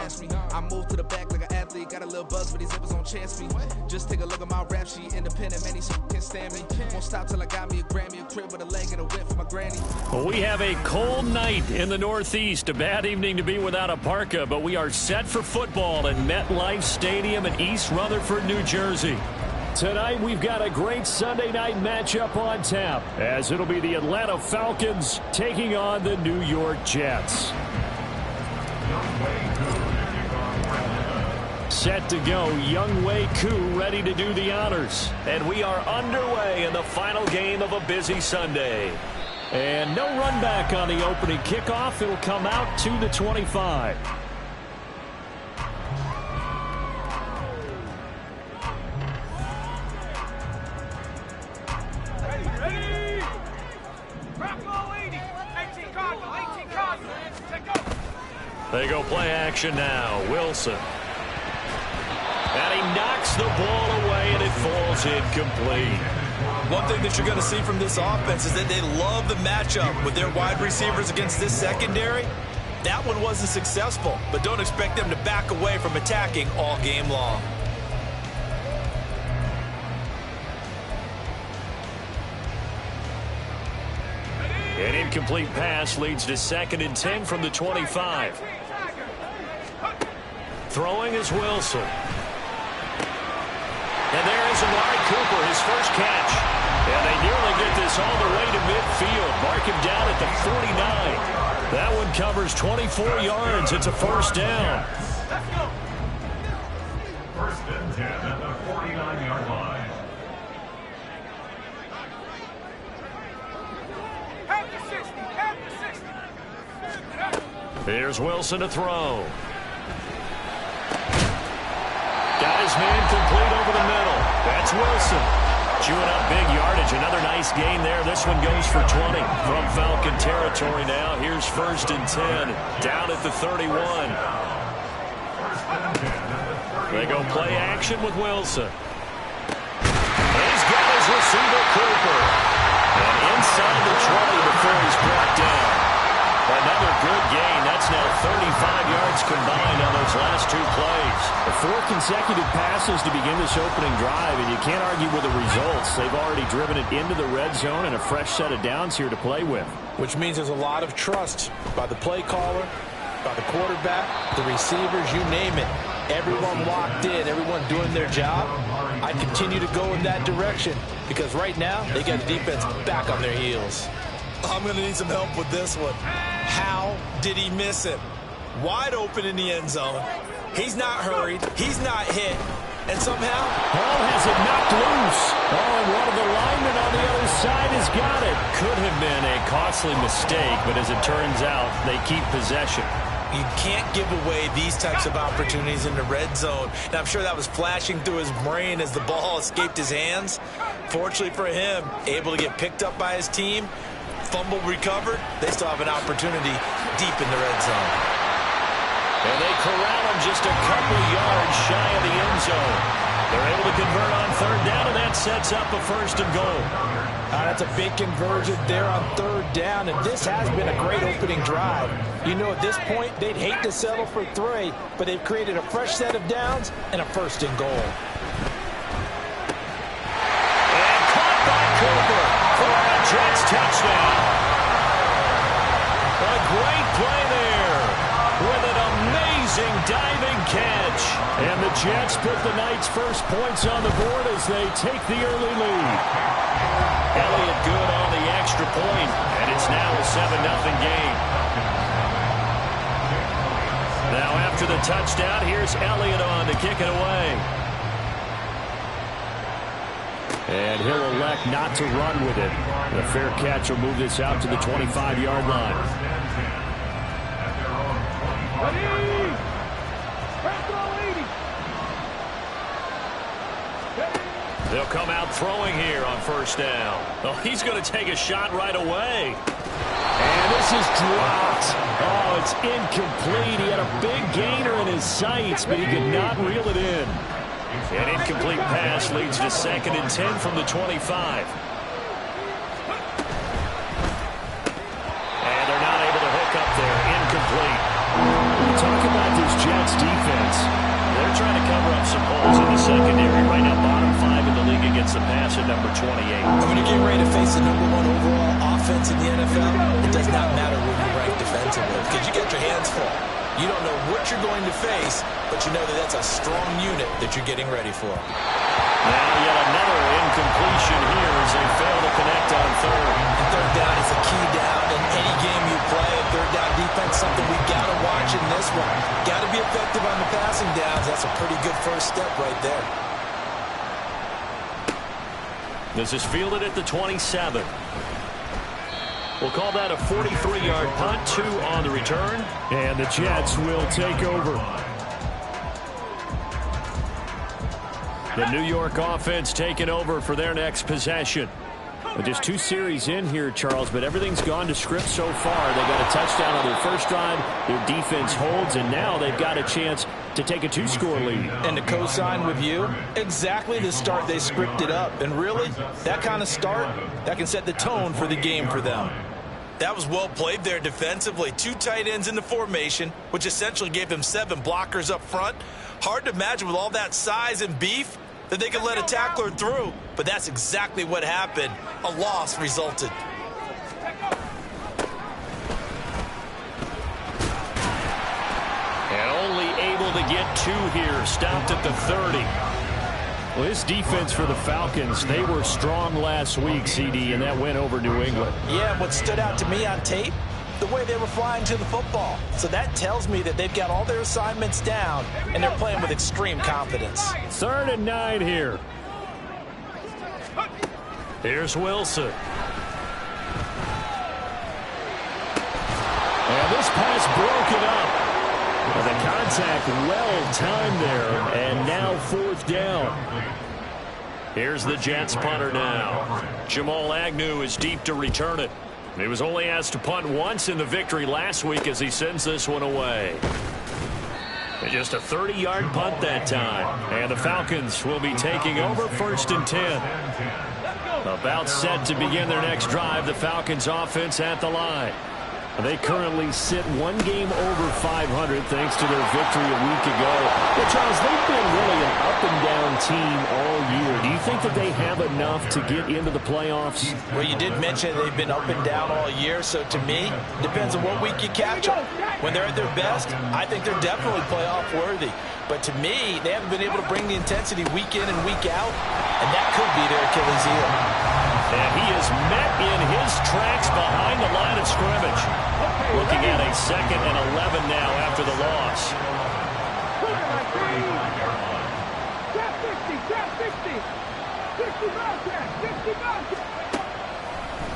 pass me. I move to the back like an athlete, got a little buzz, but these zippers don't chance me. Just take a look at my rap sheet, independent, man, these can't stand me. Won't stop till I got me a Grammy, a crib with a leg and a whip for my granny. Well, we have a cold night in the Northeast. A bad evening to be without a parka, but we are set for football at MetLife Stadium in East Rutherford, New Jersey. Tonight, we've got a great Sunday night matchup on tap, as it'll be the Atlanta Falcons taking on the New York Jets. Set to go, Younghoe Koo ready to do the honors. And we are underway in the final game of a busy Sunday. And no run back on the opening kickoff. It'll come out to the 25. They go play action now. Wilson. And he knocks the ball away, and it falls incomplete. One thing that you're going to see from this offense is that they love the matchup with their wide receivers against this secondary. That one wasn't successful, but don't expect them to back away from attacking all game long. An incomplete pass leads to 2nd and 10 from the 25. Throwing is Wilson. And there is Amari Cooper, his first catch. And they nearly get this all the way to midfield. Mark him down at the 49. That one covers 24 yards. It's a first down. Let's go. 1st and 10 at the 49-yard line. Here's Wilson to throw. Got his man complete over the middle. That's Wilson. Chewing up big yardage. Another nice gain there. This one goes for 20 from Falcon territory now. Here's 1st and 10. Down at the 31. They go play action with Wilson. He's got his receiver, Cooper. And inside the 20 before he's brought down. Another good gain. That's now 35 yards combined on those last 2 plays. 4 consecutive passes to begin this opening drive, and you can't argue with the results. They've already driven it into the red zone and a fresh set of downs here to play with. Which means there's a lot of trust by the play caller, by the quarterback, the receivers, you name it. Everyone locked in, everyone doing their job. I continue to go in that direction because right now they got the defense back on their heels. I'm going to need some help with this one. How did he miss it? Wide open in the end zone. He's not hurried. He's not hit. And somehow, ball has it knocked loose. Oh, and one of the linemen on the other side has got it. Could have been a costly mistake, but as it turns out, they keep possession. You can't give away these types of opportunities in the red zone. And I'm sure that was flashing through his brain as the ball escaped his hands. Fortunately for him, able to get picked up by his team. Fumble recovered. They still have an opportunity deep in the red zone. And they corral him just a couple yards shy of the end zone. They're able to convert on 3rd down, and that sets up a 1st and goal. That's a big conversion there on 3rd down, and this has been a great opening drive. You know, at this point, they'd hate to settle for 3, but they've created a fresh set of downs and a 1st and goal. And caught by Cooper for a Jets touchdown. A great play there with an amazing diving catch. And the Jets put the Knights' first points on the board as they take the early lead. Elliott good on the extra point, and it's now a 7-0 game. Now after the touchdown, here's Elliott on to kick it away. And he'll elect not to run with it. The fair catch will move this out to the 25-yard line. They'll come out throwing here on 1st down. Oh, he's going to take a shot right away. And this is dropped. Oh, it's incomplete. He had a big gainer in his sights, but he could not reel it in. An incomplete pass leads to 2nd and 10 from the 25. And they're not able to hook up there. Incomplete. Talk about this Jets 28. And when you're getting ready to face the #1 overall offense in the NFL, it does not matter where you rank defensively because you got your hands full. You don't know what you're going to face, but you know that that's a strong unit that you're getting ready for. Now yet another incompletion here as they fail to connect on third. And third down is a key down in any game you play. Third down defense, something we got to watch in this one. Got to be effective on the passing downs. That's a pretty good first step right there. This is fielded at the 27. We'll call that a 43-yard punt, 2 on the return. And the Jets will take over. The New York offense taking over for their next possession. Just 2 series in here, Charles, but everything's gone to script so far. They got a touchdown on their first drive. Their defense holds, and now they've got a chance to take a 2-score lead. And to co-sign with you, exactly the start they scripted up. And really, that kind of start, that can set the tone for the game for them. That was well played there defensively. 2 tight ends in the formation, which essentially gave them 7 blockers up front. Hard to imagine with all that size and beef that they could let a tackler through, but that's exactly what happened. A loss resulted. And only able to get 2 here, stopped at the 30. Well, this defense for the Falcons, they were strong last week, CD, and that went over New England. Yeah, what stood out to me on tape, the way they were flying to the football. So that tells me that they've got all their assignments down, and they're playing with extreme confidence. 3rd and 9 here. Here's Wilson. And this pass broken up. Well, the contact well-timed there, and now 4th down. Here's the Jets punter now. Jamal Agnew is deep to return it. He was only asked to punt once in the victory last week as he sends this one away. And just a 30-yard punt that time. And the Falcons will be taking over 1st and 10. About set to begin their next drive, the Falcons offense at the line. They currently sit 1 game over 500 thanks to their victory a week ago. But, Charles, they've been really an up-and-down team all year. Do you think that they have enough to get into the playoffs? Well, you did mention they've been up and down all year, so to me, depends on what week you catch them. When they're at their best, I think they're definitely playoff worthy. But to me, they haven't been able to bring the intensity week in and week out, and that could be their Achilles heel. And he is met in his tracks behind the line of scrimmage. Looking at a 2nd and 11 now after the loss.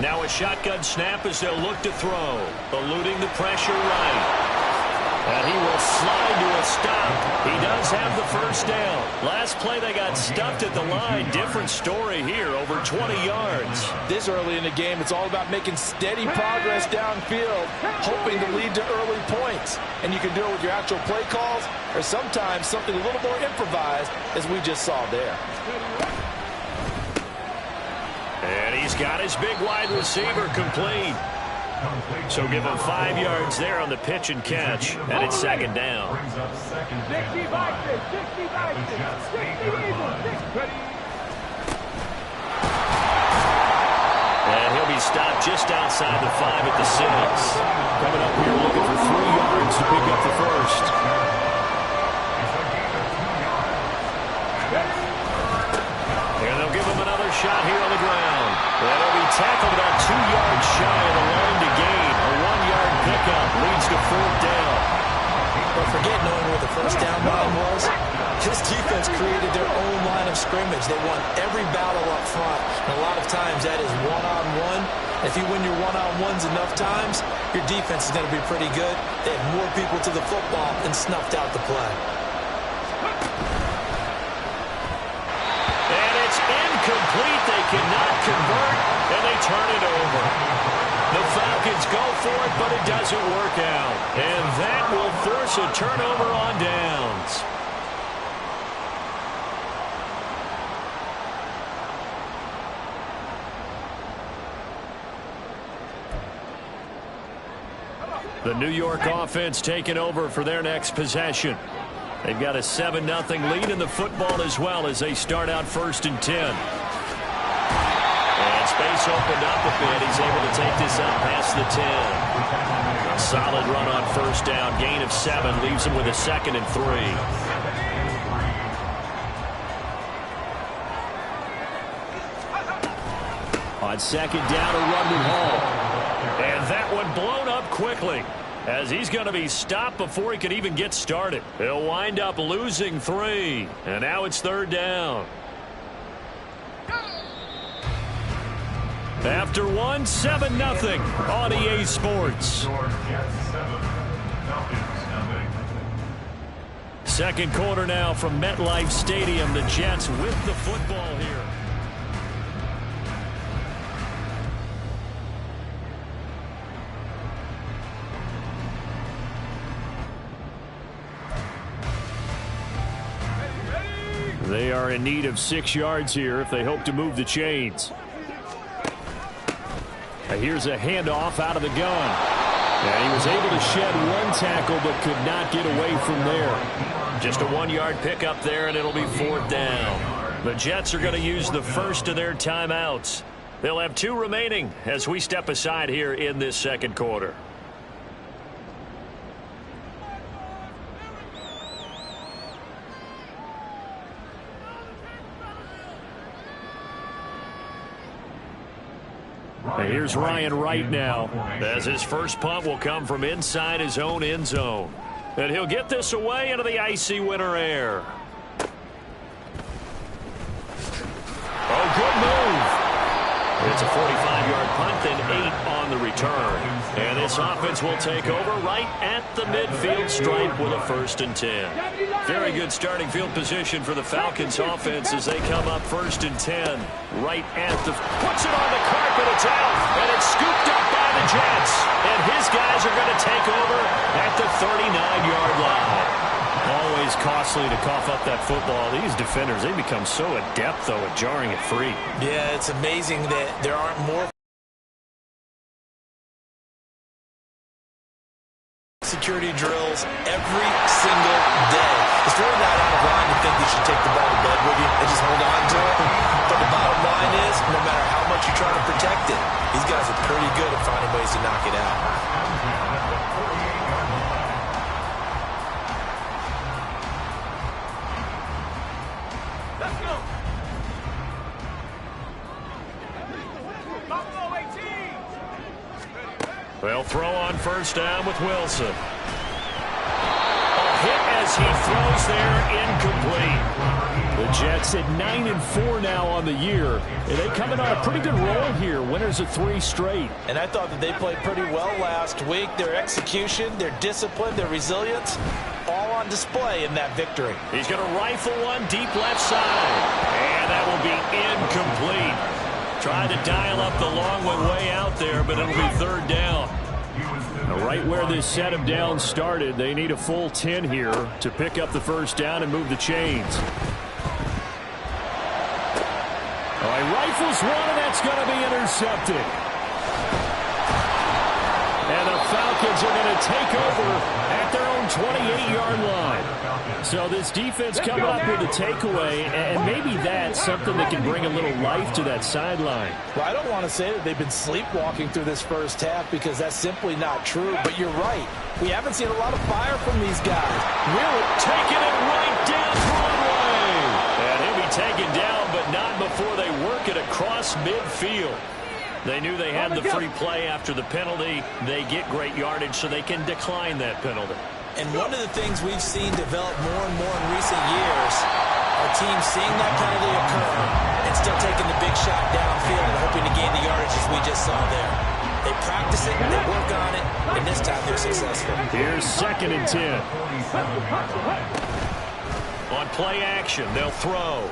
Now a shotgun snap as they'll look to throw. Eluding the pressure right. And he will slide to a stop. He does have the 1st down. Last play they got stuffed at the line. Different story here, over 20 yards. This early in the game, it's all about making steady progress downfield, hoping to lead to early points. And you can do it with your actual play calls or sometimes something a little more improvised, as we just saw there. And he's got his big wide receiver complete. So give him 5 yards there on the pitch and catch, and it's 2nd down. And he'll be stopped just outside the 5 at the 6. Coming up here looking for 3 yards to pick up the 1st. And they'll give him another shot here on the ground. And he'll be tackled about 2 yards shy of the line to gain. A 1-yard pickup leads to 4th down. But forget knowing where the 1st down line was. This defense created their own line of scrimmage. They won every battle up front. And a lot of times that is one-on-one. If you win your one-on-ones enough times, your defense is going to be pretty good. They had more people to the football and snuffed out the play. And it's incomplete. They cannot convert, and they turn it over. The Falcons go for it, but it doesn't work out. And that will force a turnover on downs. The New York offense taking over for their next possession. They've got a 7-0 lead in the football as well as they start out 1st and 10. space opened up a bit. He's able to take this out past the 10. A solid run on first down. Gain of 7 leaves him with a 2nd and 3. On 2nd down, a run with Hall. And that one blown up quickly, as he's going to be stopped before he could even get started. He'll wind up losing 3. And now it's 3rd down. After 1, 7-0 on EA Sports. Second quarter now from MetLife Stadium. The Jets with the football here. They are in need of 6 yards here if they hope to move the chains. Here's a handoff out of the gun. And he was able to shed 1 tackle but could not get away from there. Just a 1-yard pickup there, and it'll be 4th down. The Jets are going to use the first of their timeouts. They'll have 2 remaining as we step aside here in this second quarter. And here's Ryan Wright now, as his first punt will come from inside his own end zone. And he'll get this away into the icy winter air. Oh, good move. It's a 45-yard punt, then 8 on the return. And this offense will take over right at the midfield stripe with a 1st and 10. Very good starting field position for the Falcons offense as they come up 1st and 10. Right at the... Puts it on the carpet, it's out, and it's scooped up by the Jets. And his guys are going to take over at the 39-yard line. Always costly to cough up that football. These defenders, they become so adept, though, at jarring it free. Yeah, it's amazing that there aren't more security drills every single day. It's really not out of line to think you should take the ball to bed with you and just hold on to it. But the bottom line is, no matter how much you try to protect it, these guys are pretty good at finding ways to knock it out. They'll throw on first down with Wilson. A hit as he throws there, incomplete. The Jets at 9-4 now on the year. And they come in on a pretty good roll here. Winners of 3 straight. And I thought that they played pretty well last week. Their execution, their discipline, their resilience, all on display in that victory. He's going to rifle one deep left side. And that will be incomplete. Tried to dial up the long one way out there, but it'll be 3rd down. Now, right where this set of downs started, they need a full 10 here to pick up the first down and move the chains. Oh, he rifles one, and that's going to be intercepted. And the Falcons are going to take over at their own 28-yard line. So this defense coming up with a takeaway, and maybe that's something that can bring a little life to that sideline. Well, I don't want to say that they've been sleepwalking through this first half because that's simply not true, but you're right. We haven't seen a lot of fire from these guys. Really taking it right down Broadway. And he'll be taken down, but not before they work it across midfield. They knew they had the free play after the penalty. They get great yardage, so they can decline that penalty. And one of the things we've seen develop more and more in recent years are teams seeing that penalty occur and still taking the big shot downfield and hoping to gain the yardage as we just saw there. They practice it, they work on it, and this time they're successful. Here's 2nd and 10. On play action, they'll throw.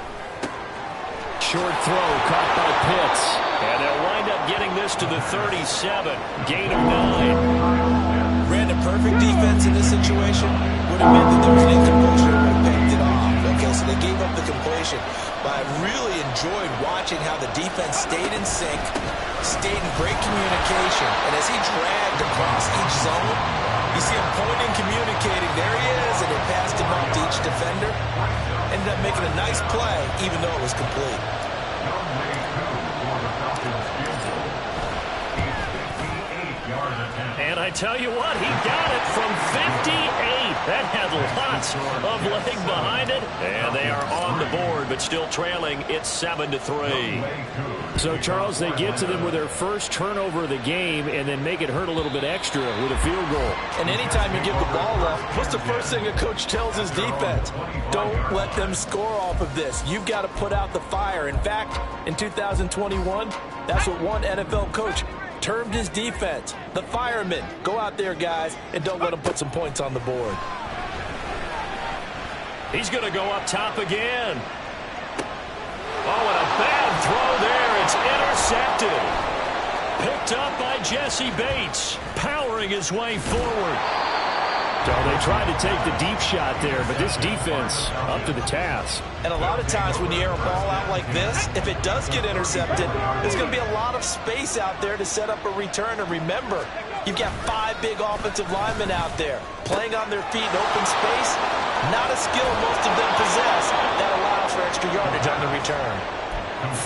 Short throw caught by Pitts. And they'll wind up getting this to the 37. Gain of 9. Ran a perfect defense in this situation. Would have meant that there was an incompletion and would have picked it off. Okay, so they gave up the completion. But I really enjoyed watching how the defense stayed in sync, stayed in great communication. And as he dragged across each zone, you see him pointing, communicating. There he is, and they passed him up to each defender. Ended up making a nice play, even though it was complete. And I tell you what, he got it from 58. That had lots of leg behind it. And they are on the board, but still trailing. It's 7-3. So, Charles, they get to them with their first turnover of the game and then make it hurt a little bit extra with a field goal. And anytime you give the ball up, what's the first thing a coach tells his defense? Don't let them score off of this. You've got to put out the fire. In fact, in 2021, that's what one NFL coach termed his defense, the firemen. Go out there, guys, and don't let them put some points on the board. He's going to go up top again. Oh, and a bad throw there. It's intercepted. Picked up by Jesse Bates, powering his way forward. So they tried to take the deep shot there, but this defense up to the task. And a lot of times when you air a ball out like this, if it does get intercepted, there's going to be a lot of space out there to set up a return. And remember, you've got 5 big offensive linemen out there playing on their feet in open space. Not a skill most of them possess. That allows for extra yardage on the return.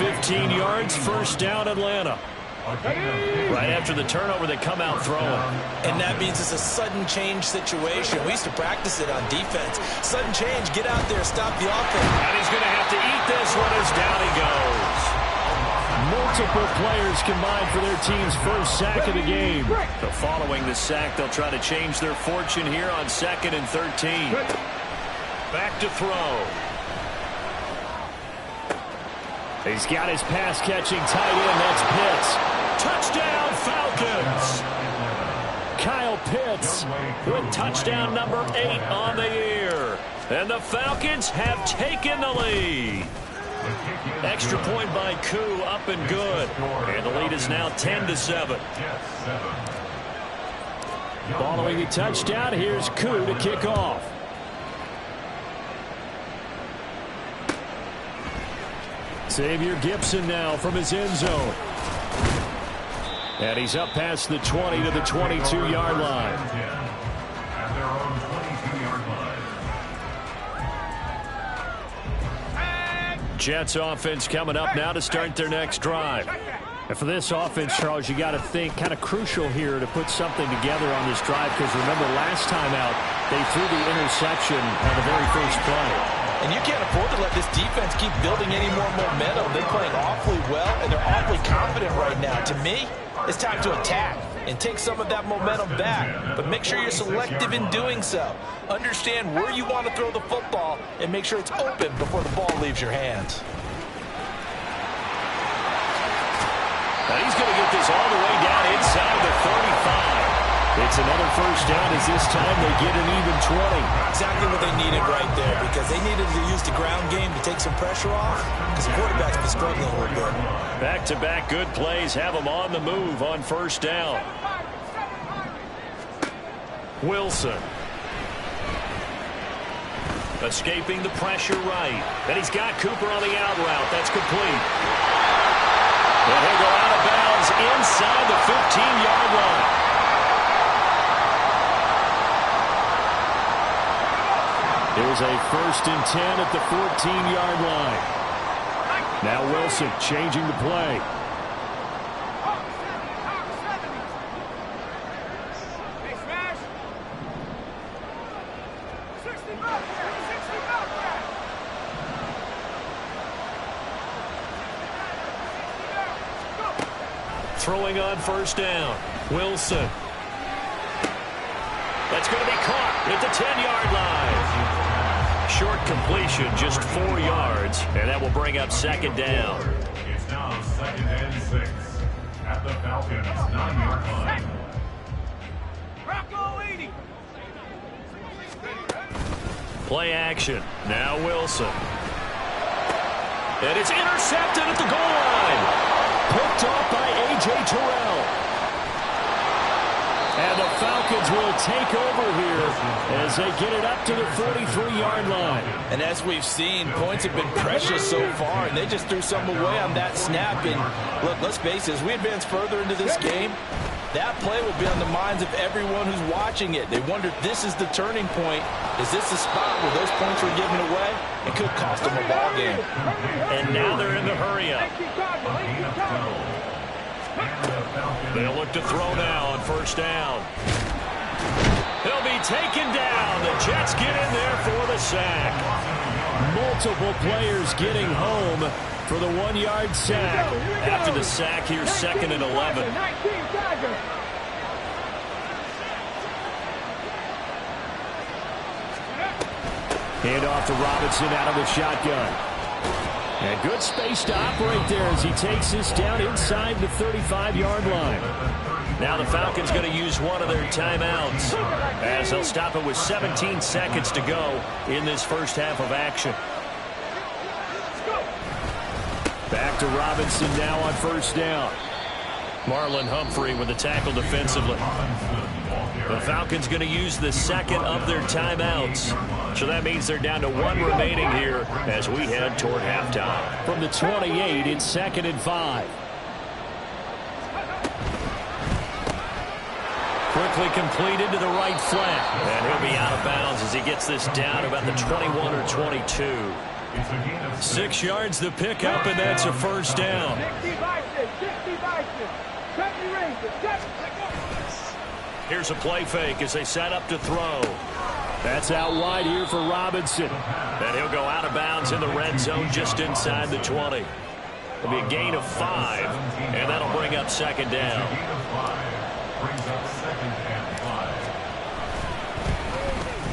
15 yards, first down, Atlanta. Right after the turnover, they come out throwing. And that means it's a sudden change situation. We used to practice it on defense. Sudden change, get out there, stop the offense. And he's going to have to eat this one as down he goes. Multiple players combined for their team's first sack of the game. So following the sack, they'll try to change their fortune here on 2nd and 13. Back to throw. He's got his pass-catching tight end. That's Pitts. Touchdown, Falcons. Kyle Pitts with touchdown number 8 on the year. And the Falcons have taken the lead. Extra point by Koo, up and good. And the lead is now 10-7. Following the touchdown, here's Koo to kick off. Xavier Gibson now from his end zone. And he's up past the 20 to the 22-yard line. At their own 22-yard line. Jets offense coming up now to start their next drive. And for this offense, Charles, you got to think kind of crucial here to put something together on this drive, because remember last time out they threw the interception on the very first play. And you can't afford to let this defense keep building any more momentum. They're playing awfully well, and they're awfully confident right now. To me, it's time to attack and take some of that momentum back. But make sure you're selective in doing so. Understand where you want to throw the football and make sure it's open before the ball leaves your hands. Now he's going to get this all the way down inside the 35. It's another first down as this time they get an even 20. Exactly what they needed right there, because they needed to use the ground game to take some pressure off, because the quarterback's been struggling a little bit. Back-to-back good plays have them on the move on first down. Wilson. Escaping the pressure right. And he's got Cooper on the out route. That's complete. And he'll go out of bounds inside the 15-yard line. Here's a 1st and 10 at the 14-yard line. Now Wilson changing the play. Throwing on first down. Wilson. That's going to be caught at the 10-yard line. Short completion, just 4 yards, and that will bring up 2nd down. It's now 2nd and 6 at the Falcons' 9-yard line. Play action. Now Wilson. And it's intercepted at the goal line. Picked off by A.J. Terrell. And the Falcons will take over here as they get it up to the 43-yard line. And as we've seen, points have been precious so far, and they just threw some away on that snap. And look, let's face it, as we advance further into this game, That play will be on the minds of everyone who's watching it. They wonder if this is the turning point. Is this the spot where those points were given away? It could cost them a ball game. And now they're in the hurry-up. They'll look to throw now on first down. He'll be taken down. The Jets get in there for the sack. Multiple players getting home for the 1-yard sack. After the sack, here's 2nd and 11. Hand off to Robinson out of the shotgun. And good space to operate there as he takes this down inside the 35-yard line. Now the Falcons going to use one of their timeouts as they'll stop it with 17 seconds to go in this first half of action. Back to Robinson now on first down. Marlon Humphrey with the tackle defensively. The Falcons going to use the second of their timeouts. So that means they're down to 1 remaining here as we head toward halftime. From the 28, it's 2nd and 5. Quickly completed to the right flat. And he'll be out of bounds as he gets this down about the 21 or 22. 6 yards the pickup, and that's a first down. Here's a play fake as they set up to throw. That's out wide here for Robinson. And he'll go out of bounds in the red zone just inside the 20. It'll be a gain of 5, and that'll bring up 2nd down.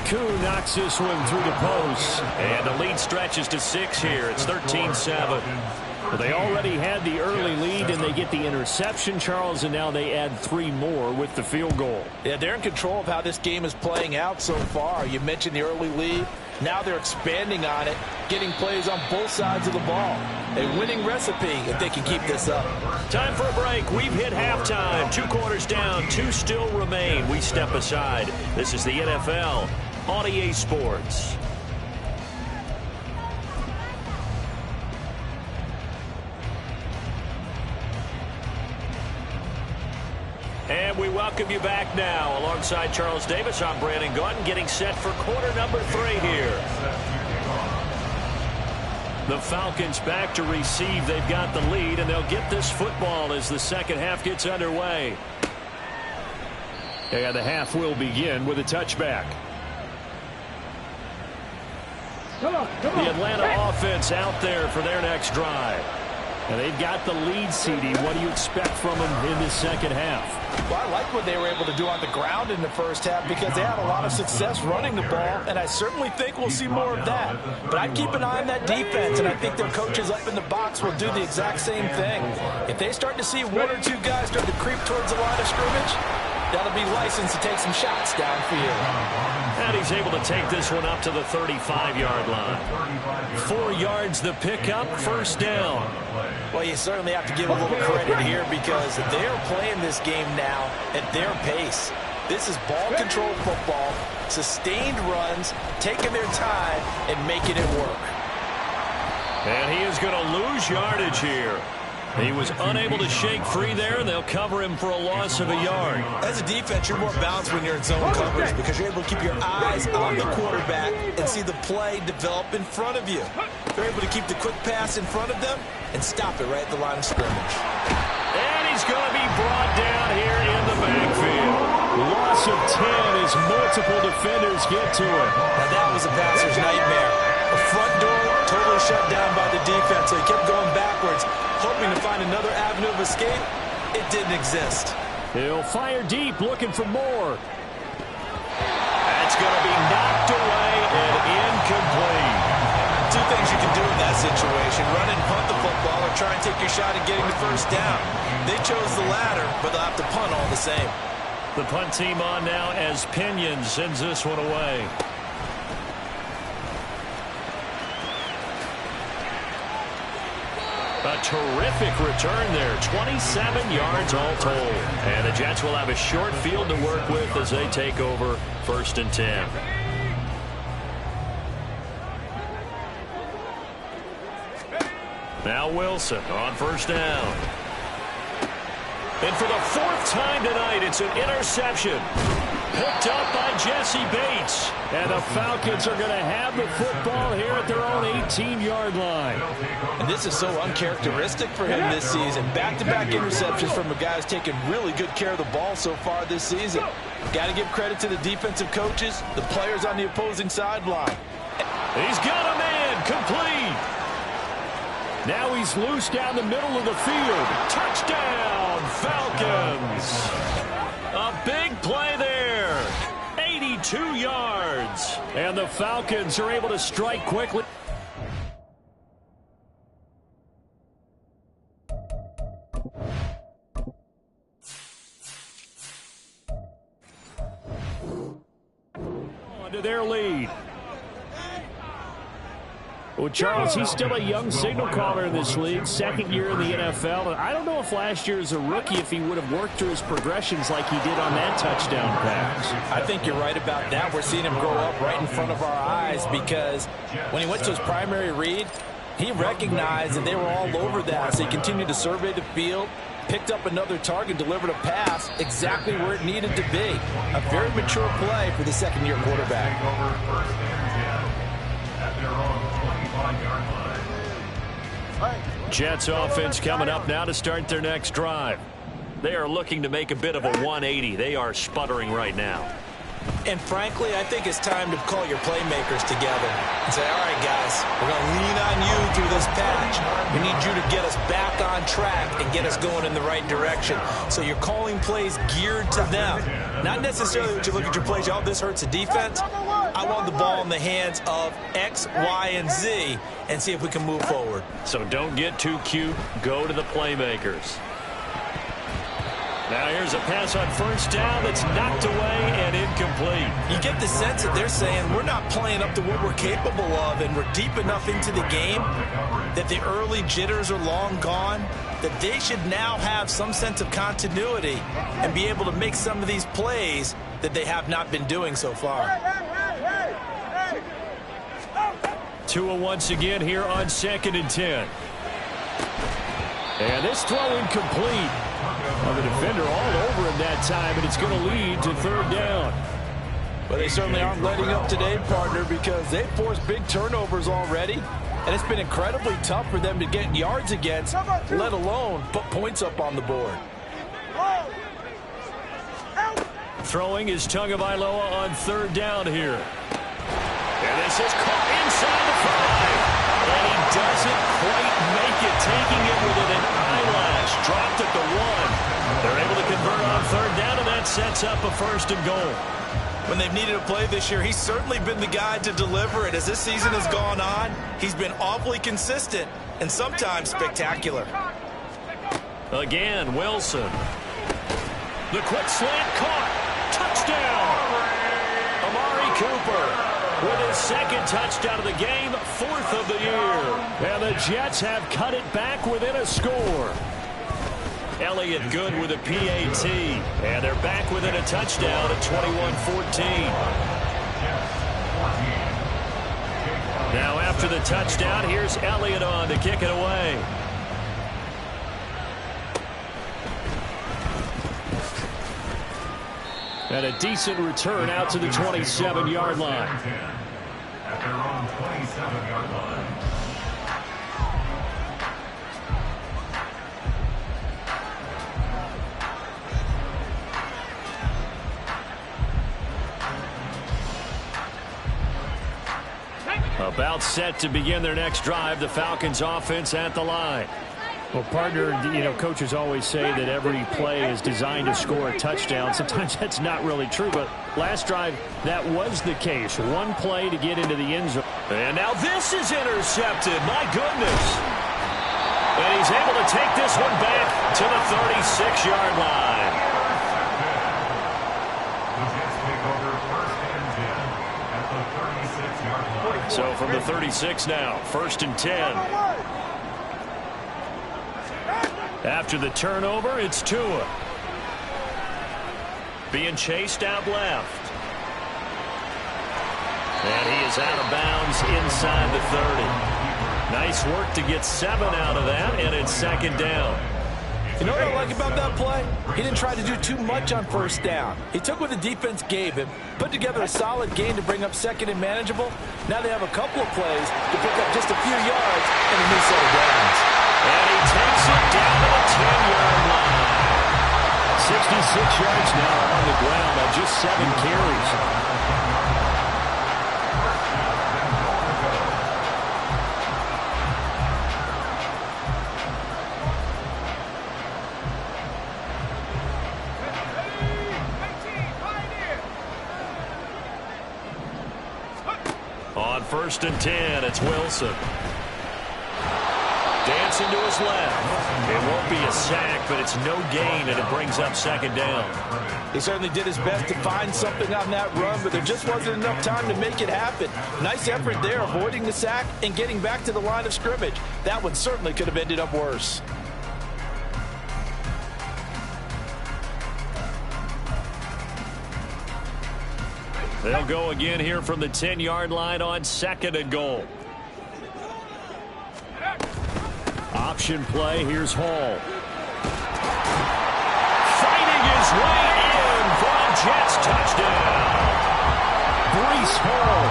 Koo knocks this one through the post. And the lead stretches to 6 here. It's 13-7. Well, they already had the early lead, and they get the interception, Charles, and now they add 3 more with the field goal. Yeah, they're in control of how this game is playing out so far. You mentioned the early lead. Now they're expanding on it, getting plays on both sides of the ball. A winning recipe if they can keep this up. Time for a break. We've hit halftime. 2 quarters down, 2 still remain. We step aside. This is the NFL on EA Sports. And we welcome you back now. Alongside Charles Davis, I'm Brandon Gaudin, getting set for quarter number 3 here. The Falcons back to receive. They've got the lead, and they'll get this football as the second half gets underway. And the half will begin with a touchback. The Atlanta offense out there for their next drive. And they've got the lead, CD. What do you expect from them in this second half? Well, I like what they were able to do on the ground in the first half because they had a lot of success running the ball, and I certainly think we'll see more of that. But I'd keep an eye on that defense, and I think their coaches up in the box will do the exact same thing. If they start to see 1 or 2 guys start to creep towards the line of scrimmage, that'll be licensed to take some shots downfield. And he's able to take this one up to the 35-yard line. 4 yards the pickup, first down. Well, you certainly have to give a little credit here because they're playing this game now at their pace. This is ball control football, sustained runs, taking their time and making it work. And he is going to lose yardage here. He was unable to shake free there, and they'll cover him for a loss of a yard. As a defense, you're more balanced when you're in zone coverage because you're able to keep your eyes on the quarterback and see the play develop in front of you. They're able to keep the quick pass in front of them and stop it right at the line of scrimmage. And he's going to be brought down here in the backfield. Loss of 10 as multiple defenders get to him. Now that was a passer's nightmare. The front door totally shut down by the defense, so he kept going backwards, hoping to find another avenue of escape. It didn't exist. He'll fire deep, looking for more. That's going to be knocked away and incomplete. 2 things you can do in that situation: run and punt the football, or try and take your shot at getting the first down. They chose the latter, but they'll have to punt all the same. The punt team on now as Pinion sends this one away. A terrific return there. 27 yards all told. And the Jets will have a short field to work with as they take over 1st and 10. Now Wilson on first down. And for the fourth time tonight, it's an interception. Picked up by Jesse Bates. And the Falcons are going to have the football here at their own 18-yard line. And this is so uncharacteristic for him this season. Back-to-back interceptions from a guy who's taken really good care of the ball so far this season. Got to give credit to the defensive coaches, the players on the opposing sideline. He's got a man complete. Now he's loose down the middle of the field. Touchdown, Falcons. A big play there. 82 yards. And the Falcons are able to strike quickly. On to their lead. Well, Charles, he's still a young signal caller in this league, second year in the NFL. And I don't know if last year as a rookie, if he would have worked through his progressions like he did on that touchdown pass. I think you're right about that. We're seeing him grow up right in front of our eyes because when he went to his primary read, he recognized that they were all over that. So he continued to survey the field, picked up another target, delivered a pass exactly where it needed to be. A very mature play for the second-year quarterback. Jets offense coming up now to start their next drive. They are looking to make a bit of a 180. They are sputtering right now. And frankly, I think it's time to call your playmakers together and say, all right, guys, we're going to lean on you through this patch. We need you to get us back on track and get us going in the right direction. So you're calling plays geared to them. Not necessarily that you look at your plays, oh, this hurts the defense. I want the ball in the hands of X, Y, and Z and see if we can move forward. So don't get too cute. Go to the playmakers. Now here's a pass on first down that's knocked away and incomplete. You get the sense that they're saying we're not playing up to what we're capable of, and we're deep enough into the game that the early jitters are long gone, that they should now have some sense of continuity and be able to make some of these plays that they have not been doing so far. Tua once again here on 2nd and 10. And this throw incomplete. Well, the defender all over him that time, and it's going to lead to 3rd down. Well, they certainly aren't letting up today, partner, because they've forced big turnovers already, and it's been incredibly tough for them to get yards against, let alone put points up on the board. Throwing is Tagovailoa on 3rd down here. And this is caught inside the 5. And he doesn't quite make it, taking it within an eyelash. Dropped at the 1. They're able to convert on 3rd down, and that sets up a 1st and goal. When they've needed a play this year, he's certainly been the guy to deliver it. As this season has gone on, he's been awfully consistent and sometimes spectacular. Again, Wilson. The quick slant caught. Touchdown! Amari Cooper with his 2nd touchdown of the game, 4th of the year. And the Jets have cut it back within a score. Elliott good with a PAT. And they're back within a touchdown at 21-14. Now after the touchdown, here's Elliott on to kick it away. And a decent return out to the 27-yard line. At their own 27-yard line. About set to begin their next drive, the Falcons offense at the line. Well, partner, you know, coaches always say that every play is designed to score a touchdown. Sometimes that's not really true, but last drive, that was the case. One play to get into the end zone. And now this is intercepted. My goodness. And he's able to take this one back to the 36-yard line. So from the 36 now, 1st and 10. After the turnover, it's Tua. Being chased out left. And he is out of bounds inside the 30. Nice work to get 7 out of that, and it's 2nd down. You know what I like about that play? He didn't try to do too much on first down. He took what the defense gave him, put together a solid gain to bring up second and manageable. Now they have a couple of plays to pick up just a few yards and a new set of downs. And he takes it down to the 10-yard line. 66 yards now on the ground on just 7 carries. On 1st and 10, it's Wilson. Dancing to his left. It won't be a sack, but it's no gain, and it brings up 2nd down. He certainly did his best to find something on that run, but there just wasn't enough time to make it happen. Nice effort there, avoiding the sack and getting back to the line of scrimmage. That one certainly could have ended up worse. They'll go again here from the 10-yard line on 2nd and goal. Option play. Here's Hall. Fighting his way in for a Jets touchdown. Breece Hall,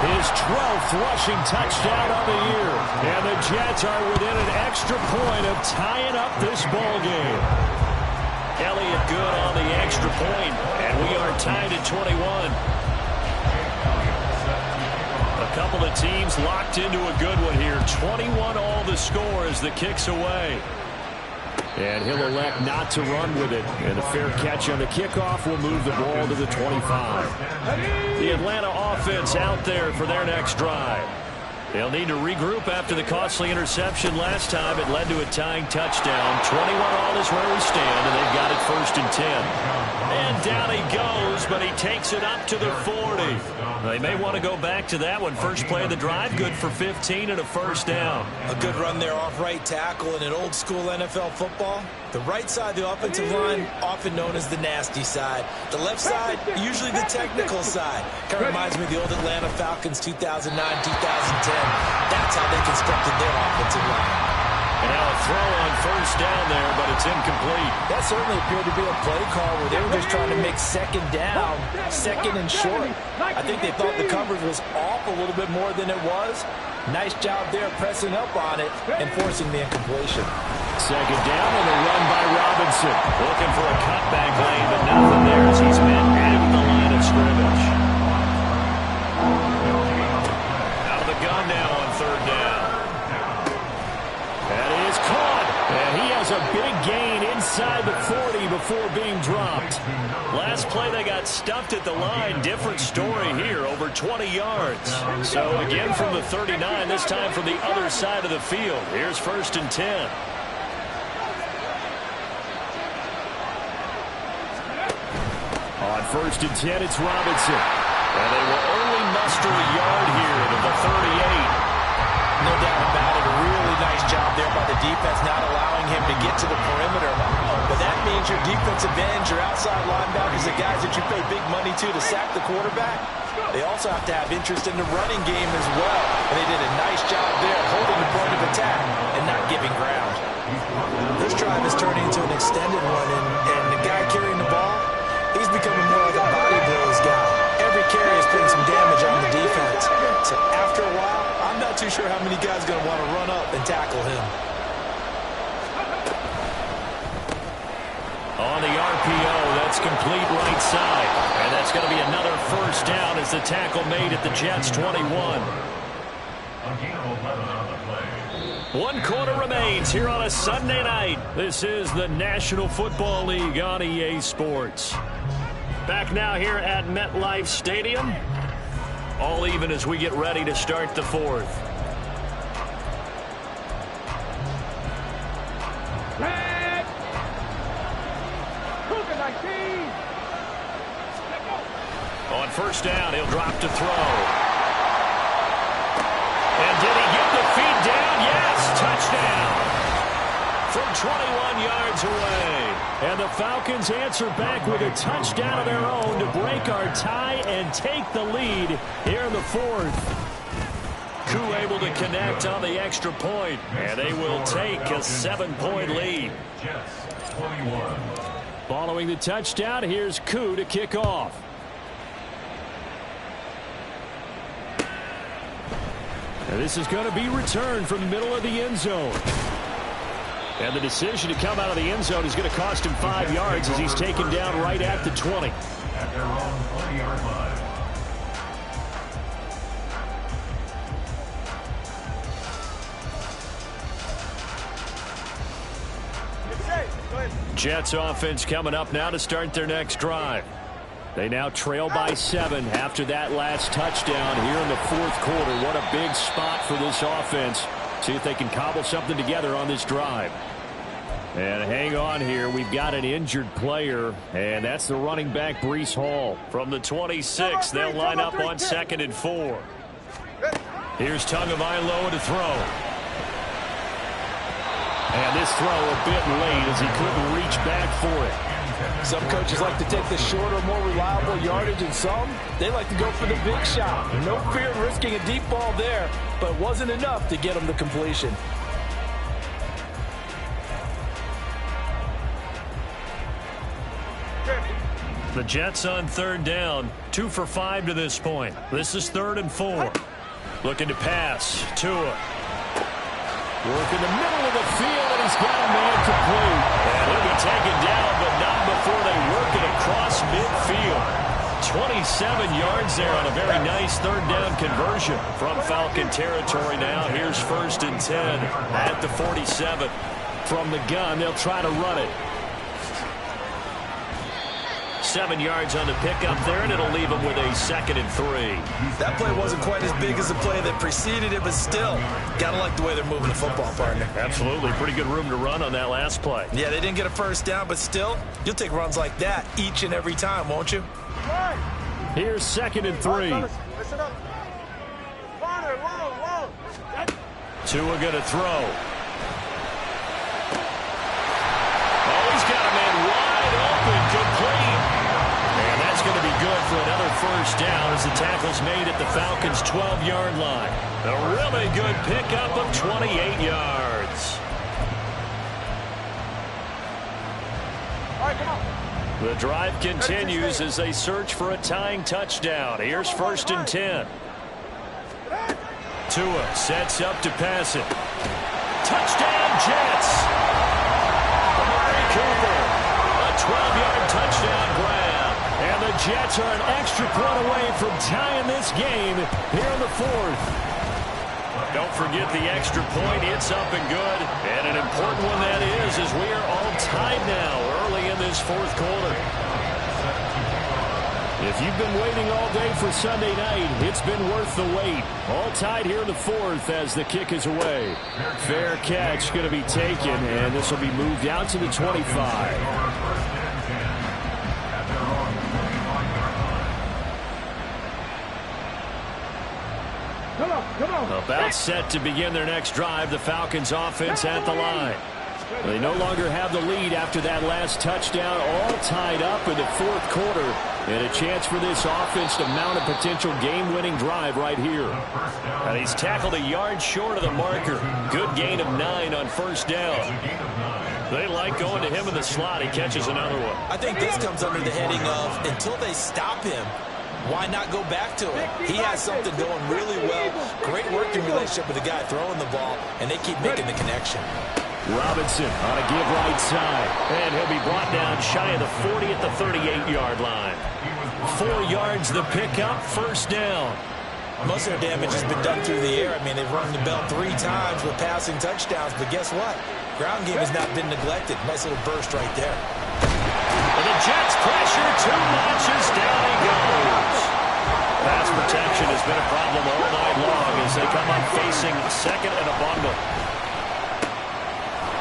his 12th rushing touchdown of the year. And the Jets are within an extra point of tying up this ball game. Elliott good on the extra point, and we are tied at 21. A couple of teams locked into a good one here. 21 all the score as the kick's away. And he'll elect not to run with it. And a fair catch on the kickoff will move the ball to the 25. The Atlanta offense out there for their next drive. They'll need to regroup after the costly interception last time. It led to a tying touchdown. 21 all is where we stand, and they've got it 1st and 10. And down he goes, but he takes it up to the 40. They may want to go back to that one. First play of the drive, good for 15 and a 1st down. A good run there off right tackle in an old school NFL football. The right side of the offensive line, often known as the nasty side. The left side, usually the technical side. Kind of reminds me of the old Atlanta Falcons 2009, 2010. That's how they constructed their offensive line. And now a throw on 1st down there, but it's incomplete. That certainly appeared to be a play call where they were just trying to make 2nd down, 2nd and short. I think they thought the coverage was off a little bit more than it was. Nice job there pressing up on it and forcing the incompletion. 2nd down and a run by Robinson. Looking for a cutback lane, but nothing there as he's met at the line of scrimmage. Out of the gun now on 3rd down. That is caught. And he has a big gain inside the 40 before being dropped. Last play they got stuffed at the line. Different story here, over 20 yards. So again from the 39, this time from the other side of the field. Here's 1st and 10. On 1st and 10, it's Robinson. And they will only muster a yard here to the 38. No doubt about it. A really nice job there by the defense, not allowing him to get to the perimeter. But that means your defensive ends, your outside linebackers, the guys that you pay big money to sack the quarterback, they also have to have interest in the running game as well. And they did a nice job there holding the point of attack and not giving ground. This drive is turning into an extended one, and the guy carrying the ball, he's becoming more like a body blows guy. Every carry is putting some damage on the defense. So after a while, I'm not too sure how many guys are going to want to run up and tackle him. On the RPO, that's complete right side. And that's going to be another 1st down as the tackle made at the Jets 21. 1 quarter remains here on a Sunday night. This is the National Football League on EA Sports. Back now here at MetLife Stadium. All even as we get ready to start the 4th. On 1st down, he'll drop to throw. And did he get the feet down? Yes, touchdown. From 21 yards away. And the Falcons answer back with a touchdown of their own to break our tie and take the lead here in the 4th. Koo able to connect on the extra point, and they will take a 7-point lead. 21. Following the touchdown, here's Koo to kick off. And this is going to be returned from the middle of the end zone. And the decision to come out of the end zone is going to cost him 5 yards as he's taken down right at the 20. At their own 20-yard line. Jets offense coming up now to start their next drive. They now trail by 7 after that last touchdown here in the fourth quarter. What a big spot for this offense. See if they can cobble something together on this drive. And hang on here. We've got an injured player, and that's the running back, Breece Hall. From the 26, they'll line up on 2nd and 4. Here's Tagovailoa to throw. And this throw a bit late as he couldn't reach back for it. Some coaches like to take the shorter, more reliable yardage, and some, they like to go for the big shot. No fear of risking a deep ball there, but it wasn't enough to get him the completion. The Jets on 3rd down, 2 for 5 to this point. This is 3rd and 4. Looking to pass. Tua. Work in the middle of the field, and he's got a man complete. And he'll be taken down, but not before they work it across midfield. 27 yards there on a very nice 3rd down conversion from Falcon territory now. Here's 1st and 10 at the 47. From the gun, they'll try to run it. 7 yards on the pickup there, and it'll leave him with a 2nd and 3. That play wasn't quite as big as the play that preceded it, but still, gotta like the way they're moving the football, partner. Absolutely. Pretty good room to run on that last play. Yeah, they didn't get a 1st down, but still, you'll take runs like that each and every time, won't you? Here's 2nd and 3. Tua gonna throw. Oh, he's got a man wide open, complete. And that's going to be good for another 1st down as the tackle's made at the Falcons' 12-yard line. A really good pickup of 28 yards. The drive continues as they search for a tying touchdown. Here's 1st and 10. Tua sets up to pass it. Touchdown, Jets! Amari Cooper, a 12-yard touchdown grab. And the Jets are an extra point away from tying this game here in the 4th. Don't forget the extra point. It's up and good. And an important one that is, as we are all tied now early in this 4th quarter. If you've been waiting all day for Sunday night, it's been worth the wait. All tied here in the 4th as the kick is away. Fair catch going to be taken, and this will be moved out to the 25. About set to begin their next drive, the Falcons offense at the line. They no longer have the lead after that last touchdown, all tied up in the 4th quarter. And a chance for this offense to mount a potential game-winning drive right here. And he's tackled a yard short of the marker. Good gain of 9 on 1st down. They like going to him in the slot. He catches another one. I think this comes under the heading of, until they stop him, why not go back to him? He has something going really well. Great working relationship with the guy throwing the ball, and they keep making the connection. Robinson on a give right side. And he'll be brought down shy of the 40 at the 38-yard line. 4 yards the pickup, 1st down. Most of their damage has been done through the air. I mean, they've rung the bell 3 times with passing touchdowns, but guess what? Ground game has not been neglected. Nice little burst right there. And the Jets pressure, 2 notches, down he goes. Pass protection has been a problem all night long as they come up facing 2nd and a bundle.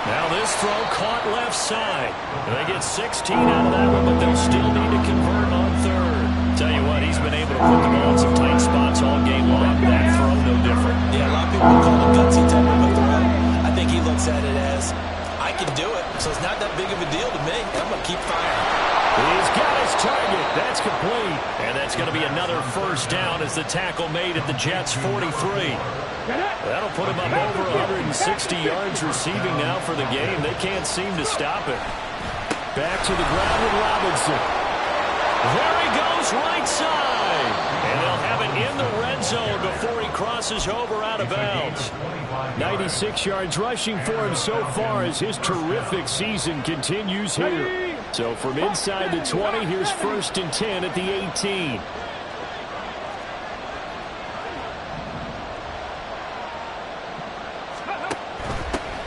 Now this throw caught left side. And they get 16 out of that one, but they'll still need to convert on 3rd. Tell you what, he's been able to put the ball in some tight spots all game long. That throw, no different. Yeah, a lot of people would call it gutsy type of a throw. I think he looks at it as, I can do it, so it's not that big of a deal to me. I'm going to keep firing. He's got his target. That's complete. And that's going to be another 1st down as the tackle made at the Jets' 43. That'll put him up over 160 yards receiving now for the game. They can't seem to stop it. Back to the ground with Robinson. There he goes, right side. And they'll have it in the red zone before he crosses over out of bounds. 96 yards rushing for him so far as his terrific season continues here. So from inside the 20, here's 1st and 10 at the 18.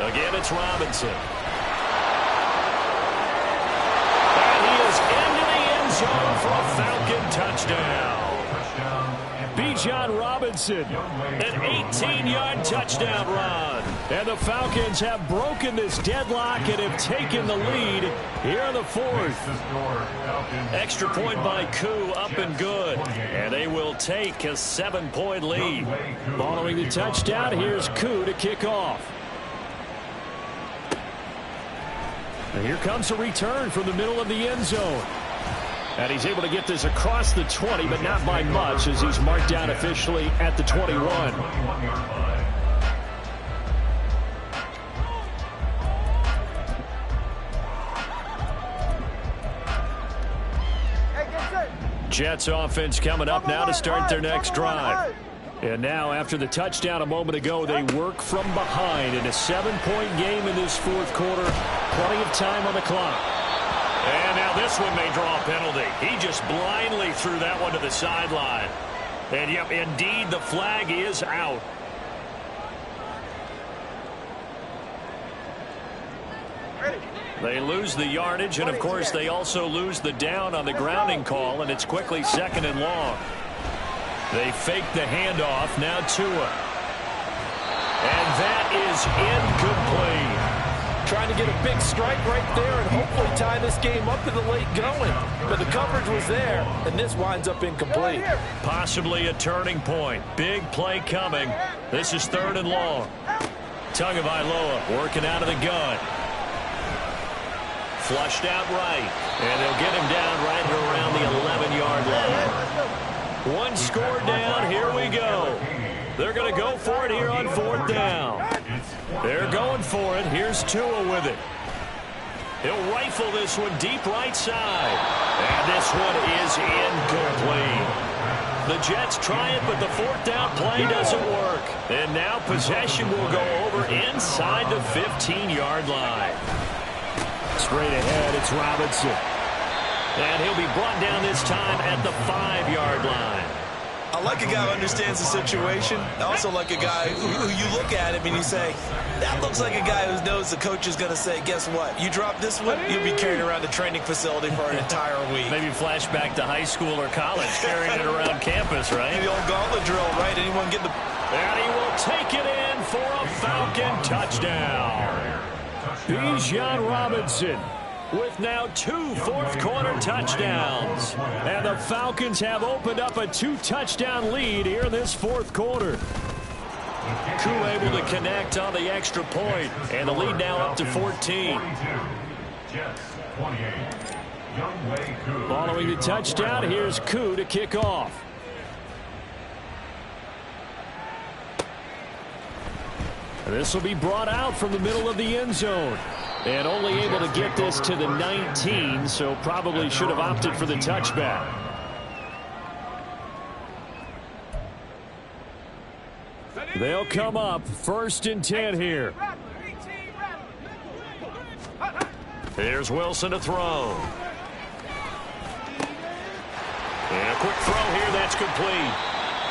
Again, it's Robinson. And he is into the end zone for a Falcon touchdown. Bijan Robinson, an 18-yard touchdown run. And the Falcons have broken this deadlock and have taken the lead here in the 4th. Extra point by Koo, up and good. And they will take a 7-point lead. Following the touchdown, here's Koo to kick off. And here comes a return from the middle of the end zone. And he's able to get this across the 20, but not by much, as he's marked down officially at the 21. Jets offense coming up now to start their next drive. And now, after the touchdown a moment ago, they work from behind in a 7-point game in this 4th quarter. Plenty of time on the clock. And now this one may draw a penalty. He just blindly threw that one to the sideline. And, yep, indeed, the flag is out. They lose the yardage, and, of course, they also lose the down on the grounding call, and it's quickly 2nd and long. They fake the handoff. Now Tua. And that is incomplete. Trying to get a big strike right there and hopefully tie this game up in the late going. But the coverage was there, and this winds up incomplete. Possibly a turning point. Big play coming. This is 3rd and long. Tagovailoa working out of the gun. Flushed out right. And they'll get him down right around the 11-yard line. One score down. Here we go. They're going to go for it here on 4th down. They're going for it. Here's Tua with it. He'll rifle this one deep right side. And this one is incomplete. The Jets try it, but the 4th down play doesn't work. And now possession will go over inside the 15-yard line. Straight ahead, it's Robinson. And he'll be brought down this time at the 5-yard line. I like a guy who understands the situation. I also like a guy who you look at him and you say, that looks like a guy who knows the coach is going to say, guess what? You drop this one, you'll be carrying around the training facility for an entire week. Maybe flashback to high school or college, carrying it around campus, right? The old gauntlet drill, right? Anyone get the... And he will take it in for a Falcon touchdown. Bijan Robinson with now 2 4th-quarter touchdowns. And the Falcons have opened up a 2-touchdown lead here in this 4th quarter. Koo able to connect on the extra point, and the lead now up to 14. Following the touchdown, here's Koo to kick off. This will be brought out from the middle of the end zone. And only able to get this to the 19, so probably should have opted for the touchback. They'll come up 1st and 10 here. Here's Wilson to throw. And a quick throw here, that's complete.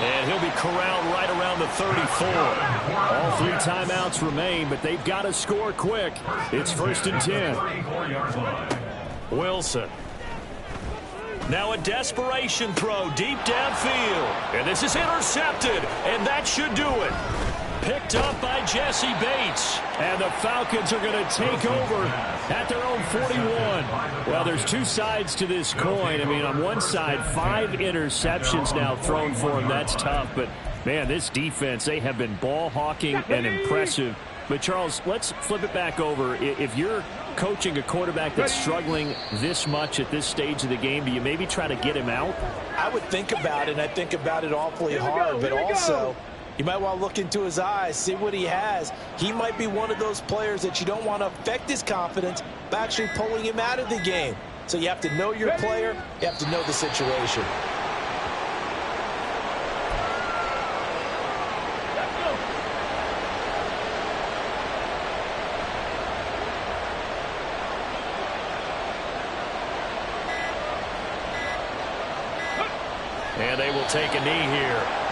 And he'll be corralled right around the 34. All 3 timeouts remain, but they've got to score quick. It's 1st and 10. Wilson. Now a desperation throw deep downfield. And this is intercepted, and that should do it. Picked up by Jesse Bates. And the Falcons are going to take over at their own 41. Well, there's 2 sides to this coin. I mean, on one side, 5 interceptions now thrown for him. That's tough. But, man, this defense, they have been ball hawking and impressive. But, Charles, let's flip it back over. If you're coaching a quarterback that's struggling this much at this stage of the game, do you maybe try to get him out? I would think about it, and I think about it awfully hard. But also, You might want to look into his eyes, see what he has. He might be one of those players that you don't want to affect his confidence by actually pulling him out of the game. So you have to know your player. You have to know the situation. And they will take a knee here.